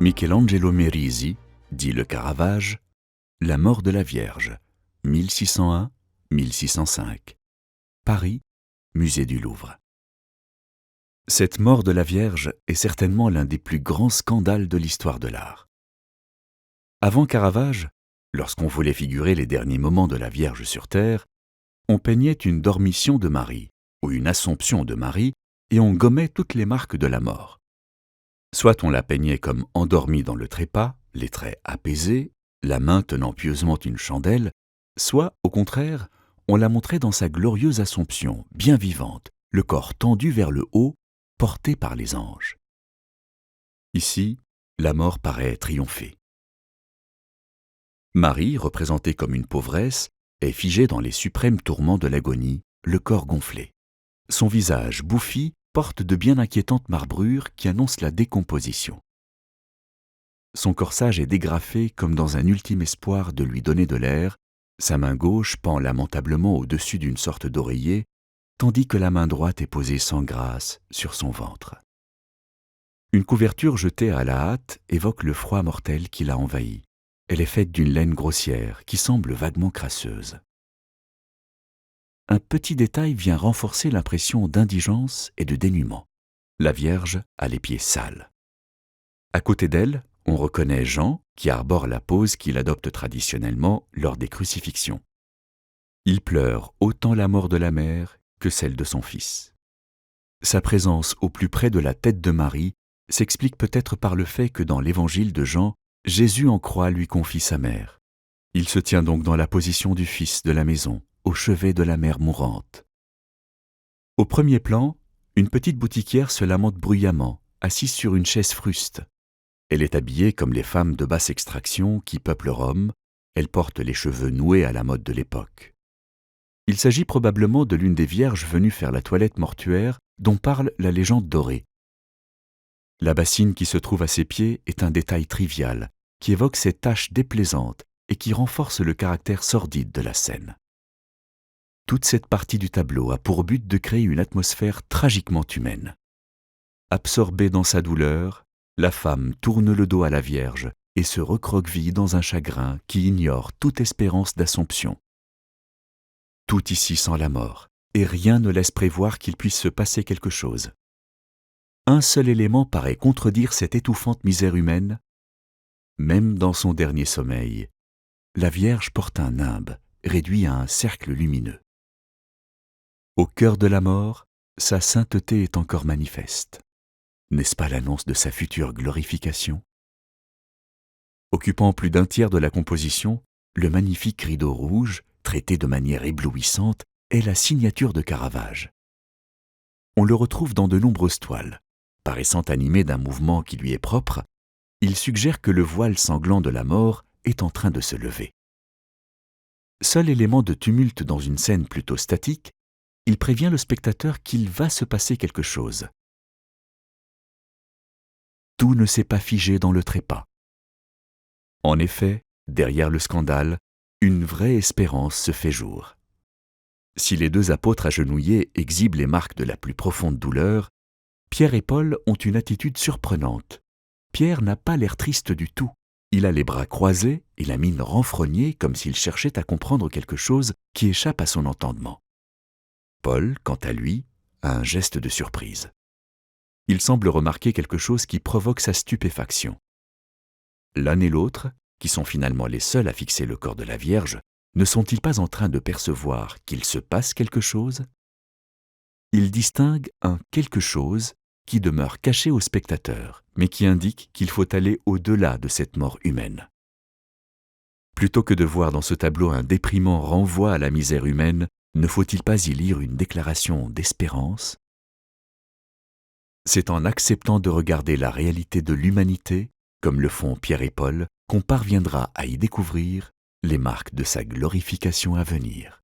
Michelangelo Merisi, dit le Caravage, La mort de la Vierge, 1601-1605. Paris, Musée du Louvre. Cette mort de la Vierge est certainement l'un des plus grands scandales de l'histoire de l'art. Avant Caravage, lorsqu'on voulait figurer les derniers moments de la Vierge sur terre, on peignait une dormition de Marie ou une Assomption de Marie et on gommait toutes les marques de la mort. Soit on la peignait comme endormie dans le trépas, les traits apaisés, la main tenant pieusement une chandelle, soit, au contraire, on la montrait dans sa glorieuse Assomption, bien vivante, le corps tendu vers le haut, porté par les anges. Ici, la mort paraît triompher. Marie, représentée comme une pauvresse, est figée dans les suprêmes tourments de l'agonie, le corps gonflé. Son visage bouffi porte de bien inquiétantes marbrures qui annoncent la décomposition. Son corsage est dégrafé comme dans un ultime espoir de lui donner de l'air, sa main gauche pend lamentablement au-dessus d'une sorte d'oreiller, tandis que la main droite est posée sans grâce sur son ventre. Une couverture jetée à la hâte évoque le froid mortel qui l'a envahi. Elle est faite d'une laine grossière qui semble vaguement crasseuse. Un petit détail vient renforcer l'impression d'indigence et de dénuement. La Vierge a les pieds sales. À côté d'elle, on reconnaît Jean qui arbore la pose qu'il adopte traditionnellement lors des crucifixions. Il pleure autant la mort de la mère que celle de son fils. Sa présence au plus près de la tête de Marie s'explique peut-être par le fait que dans l'évangile de Jean, Jésus en croix lui confie sa mère. Il se tient donc dans la position du fils de la maison, au chevet de la mère mourante. Au premier plan, une petite boutiquière se lamente bruyamment, assise sur une chaise fruste. Elle est habillée comme les femmes de basse extraction qui peuplent Rome, elle porte les cheveux noués à la mode de l'époque. Il s'agit probablement de l'une des vierges venues faire la toilette mortuaire dont parle la légende dorée. La bassine qui se trouve à ses pieds est un détail trivial, qui évoque ces taches déplaisantes et qui renforce le caractère sordide de la scène. Toute cette partie du tableau a pour but de créer une atmosphère tragiquement humaine. Absorbée dans sa douleur, la femme tourne le dos à la Vierge et se recroqueville dans un chagrin qui ignore toute espérance d'Assomption. Tout ici sent la mort, et rien ne laisse prévoir qu'il puisse se passer quelque chose. Un seul élément paraît contredire cette étouffante misère humaine. Même dans son dernier sommeil, la Vierge porte un nimbe, réduit à un cercle lumineux. Au cœur de la mort, sa sainteté est encore manifeste. N'est-ce pas l'annonce de sa future glorification? Occupant plus d'un tiers de la composition, le magnifique rideau rouge, traité de manière éblouissante, est la signature de Caravage. On le retrouve dans de nombreuses toiles. Paraissant animé d'un mouvement qui lui est propre, il suggère que le voile sanglant de la mort est en train de se lever. Seul élément de tumulte dans une scène plutôt statique, il prévient le spectateur qu'il va se passer quelque chose. Tout ne s'est pas figé dans le trépas. En effet, derrière le scandale, une vraie espérance se fait jour. Si les deux apôtres agenouillés exhibent les marques de la plus profonde douleur, Pierre et Paul ont une attitude surprenante. Pierre n'a pas l'air triste du tout. Il a les bras croisés et la mine renfrognée comme s'il cherchait à comprendre quelque chose qui échappe à son entendement. Paul, quant à lui, a un geste de surprise. Il semble remarquer quelque chose qui provoque sa stupéfaction. L'un et l'autre, qui sont finalement les seuls à fixer le corps de la Vierge, ne sont-ils pas en train de percevoir qu'il se passe quelque chose? Ils distinguent un quelque chose qui demeure caché au spectateur, mais qui indique qu'il faut aller au-delà de cette mort humaine. Plutôt que de voir dans ce tableau un déprimant renvoi à la misère humaine, ne faut-il pas y lire une déclaration d'espérance? C'est en acceptant de regarder la réalité de l'humanité, comme le font Pierre et Paul, qu'on parviendra à y découvrir les marques de sa glorification à venir.